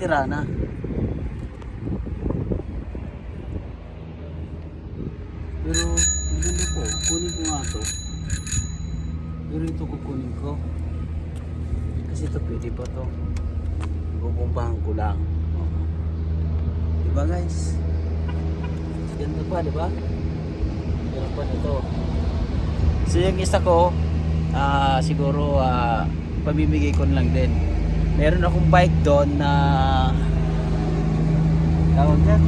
sira na. Pero maganda po, kunin ko nga to. Pero ito kukunin ko. Kasi ito pwede pa to. Bubumbahan ko lang. Diba guys? Ganda pa, diba? Ganda pa nito. So yung isa ko, siguro pamimigay ko lang din. Meron akong bike doon na tawag yan,